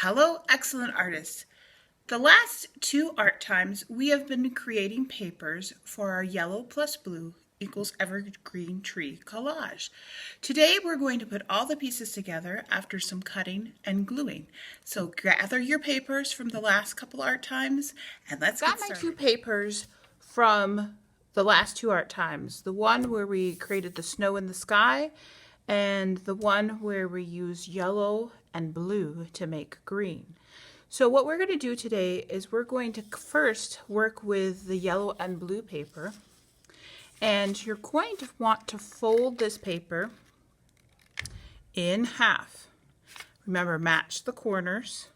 Hello, excellent artists. The last two art times, we have been creating papers for our yellow plus blue equals evergreen tree collage. Today, we're going to put all the pieces together after some cutting and gluing. So gather your papers from the last couple art times and let's get started. Got my two papers from the last two art times. The one where we created the snow in the sky and the one where we use yellow and blue to make green. So what we're going to do today is we're going to first work with the yellow and blue paper, and you're going to want to fold this paper in half. Remember, match the corners,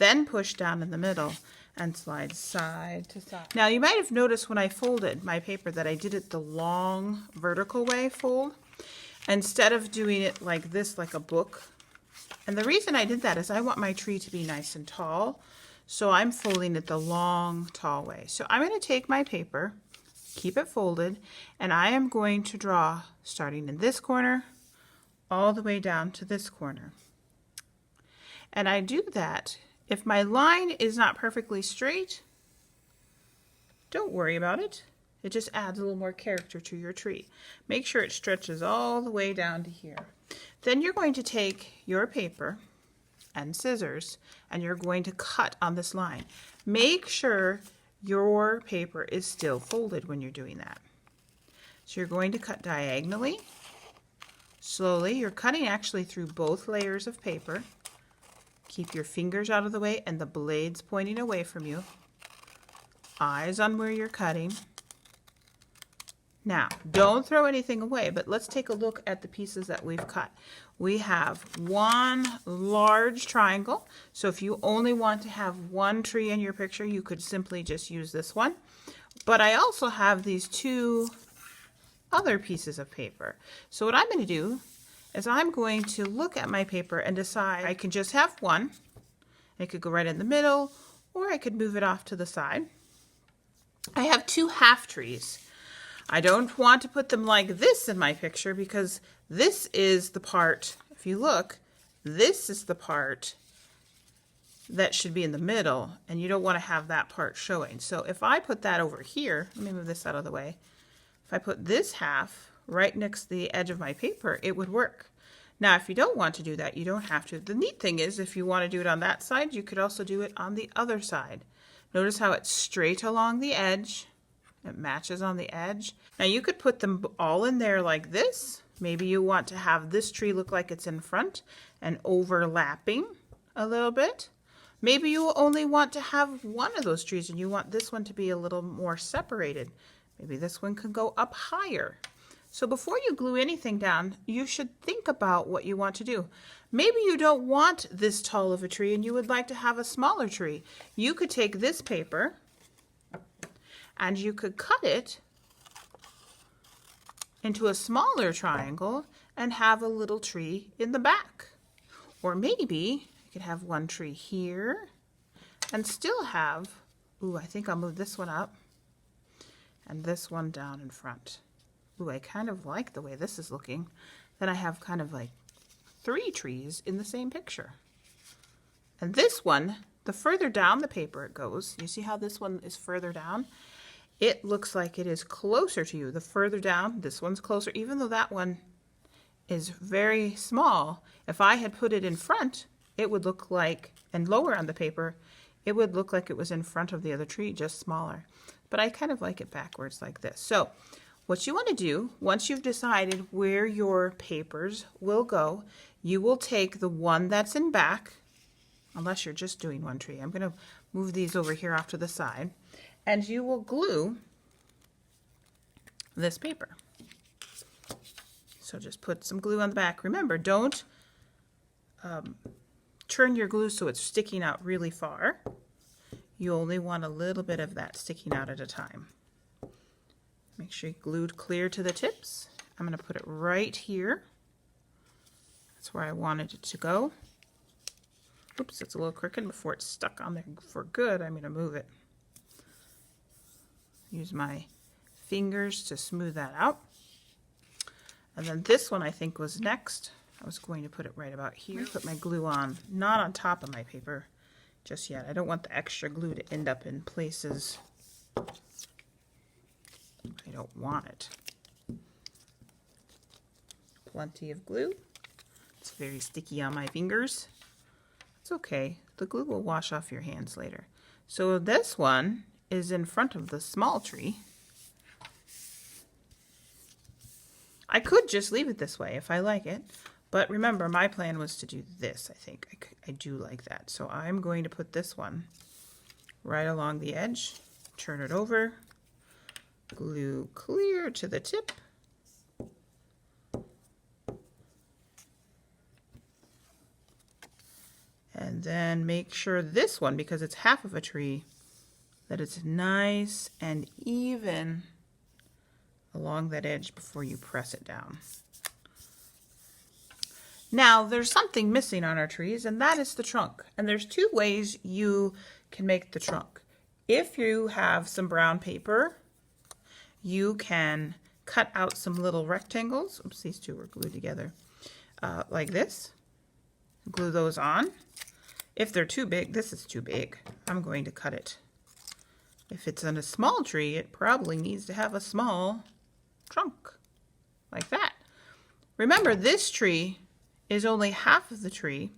then push down in the middle and slide side to side. Now you might have noticed when I folded my paper that I did it the long vertical way fold instead of doing it like this, like a book. And the reason I did that is I want my tree to be nice and tall, so I'm folding it the long, tall way. So I'm going to take my paper, keep it folded, and I am going to draw starting in this corner all the way down to this corner. And I do that. If my line is not perfectly straight, don't worry about it. It just adds a little more character to your tree. Make sure it stretches all the way down to here. Then you're going to take your paper and scissors and you're going to cut on this line. Make sure your paper is still folded when you're doing that. So you're going to cut diagonally, slowly. You're cutting actually through both layers of paper. Keep your fingers out of the way and the blades pointing away from you. Eyes on where you're cutting. Now, don't throw anything away, but let's take a look at the pieces that we've cut. We have one large triangle, so if you only want to have one tree in your picture, you could simply just use this one. But I also have these two other pieces of paper. So what I'm going to do is I'm going to look at my paper and decide I can just have one. It could go right in the middle, or I could move it off to the side. I have two half trees. I don't want to put them like this in my picture because this is the part, if you look, this is the part that should be in the middle, and you don't want to have that part showing. So if I put that over here, let me move this out of the way. If I put this half right next to the edge of my paper, it would work. Now, if you don't want to do that, you don't have to. The neat thing is if you want to do it on that side, you could also do it on the other side. Notice how it's straight along the edge. It matches on the edge. Now you could put them all in there like this. Maybe you want to have this tree look like it's in front and overlapping a little bit. Maybe you only want to have one of those trees and you want this one to be a little more separated. Maybe this one could go up higher. So before you glue anything down, you should think about what you want to do. Maybe you don't want this tall of a tree and you would like to have a smaller tree. You could take this paper and you could cut it into a smaller triangle and have a little tree in the back. Or maybe you could have one tree here and still have, ooh, I think I'll move this one up and this one down in front. Ooh, I kind of like the way this is looking. Then I have kind of like three trees in the same picture. And this one, the further down the paper it goes, you see how this one is further down? It looks like it is closer to you. The further down, this one's closer, even though that one is very small. If I had put it in front, it would look like, and lower on the paper, it would look like it was in front of the other tree, just smaller. But I kind of like it backwards like this. So what you want to do, once you've decided where your papers will go, you will take the one that's in back, unless you're just doing one tree. I'm going to move these over here off to the side. And you will glue this paper. So just put some glue on the back. Remember, don't turn your glue so it's sticking out really far. You only want a little bit of that sticking out at a time. Make sure you glued clear to the tips. I'm going to put it right here. That's where I wanted it to go. Oops, it's a little crooked. Before it's stuck on there for good, I'm going to move it. Use my fingers to smooth that out. And then this one I think was next. I was going to put it right about here. Put my glue on, not on top of my paper just yet. I don't want the extra glue to end up in places I don't want it. Plenty of glue. It's very sticky on my fingers. It's okay. The glue will wash off your hands later. So this one is in front of the small tree. I could just leave it this way if I like it, but remember my plan was to do this. I think I do like that. So I'm going to put this one right along the edge, turn it over, glue clear to the tip. And then make sure this one, because it's half of a tree, that it's nice and even along that edge before you press it down. Now, there's something missing on our trees, and that is the trunk. And there's two ways you can make the trunk. If you have some brown paper, you can cut out some little rectangles. Oops, these two were glued together. Like this. Glue those on. If they're too big, this is too big, I'm going to cut it. If it's in a small tree, it probably needs to have a small trunk, like that. Remember, this tree is only half of the tree,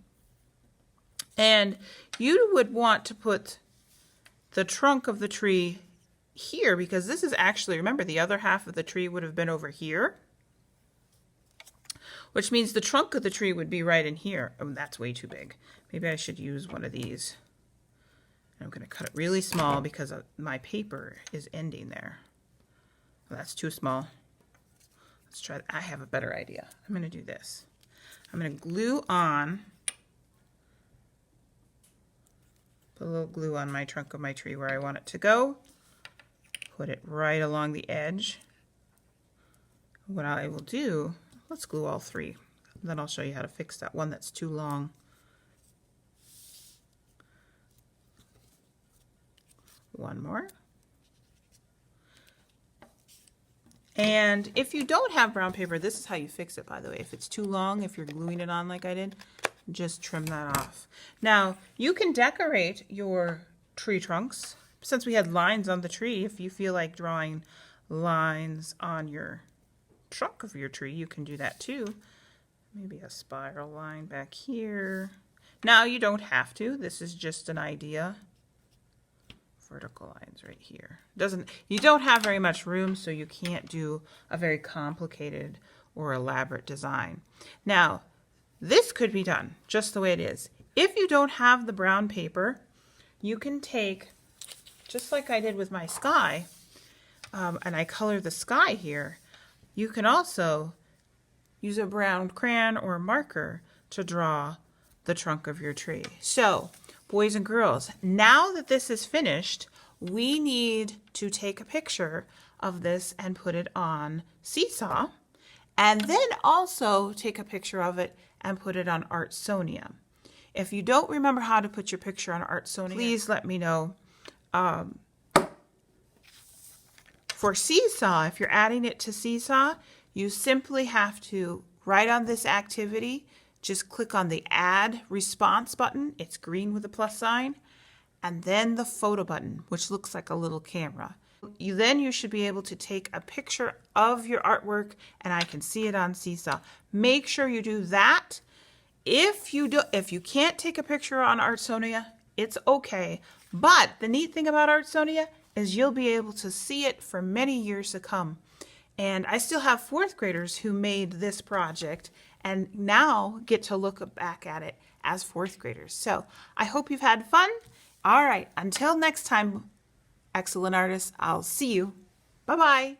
and you would want to put the trunk of the tree here, because this is actually, remember, the other half of the tree would have been over here, which means the trunk of the tree would be right in here. Oh, that's way too big. Maybe I should use one of these. I'm going to cut it really small because my paper is ending there. Well, that's too small. Let's try that. I have a better idea. I'm going to do this. I'm going to glue on, put a little glue on my trunk of my tree where I want it to go. Put it right along the edge. What I will do, let's glue all three. Then I'll show you how to fix that one that's too long. One more. And if you don't have brown paper, this is how you fix it, by the way. If it's too long, if you're gluing it on like I did, just trim that off. Now, you can decorate your tree trunks. Since we had lines on the tree, if you feel like drawing lines on your trunk of your tree, you can do that too. Maybe a spiral line back here. Now, you don't have to. This is just an idea. Vertical lines right here. You don't have very much room, so you can't do a very complicated or elaborate design. Now, this could be done just the way it is. If you don't have the brown paper, you can take, just like I did with my sky, and I color the sky here, you can also use a brown crayon or marker to draw the trunk of your tree. So, boys and girls, now that this is finished, we need to take a picture of this and put it on Seesaw, and then also take a picture of it and put it on Artsonia. If you don't remember how to put your picture on Artsonia, please let me know. For Seesaw, if you're adding it to Seesaw, you simply have to, right on this activity, just click on the Add Response button. It's green with a plus sign. And then the photo button, which looks like a little camera. Then you should be able to take a picture of your artwork, and I can see it on Seesaw. Make sure you do that. If you can't take a picture on Artsonia, it's okay. But the neat thing about Artsonia is you'll be able to see it for many years to come. And I still have fourth graders who made this project and now get to look back at it as fourth graders. So I hope you've had fun. All right, until next time, excellent artists, I'll see you. Bye-bye.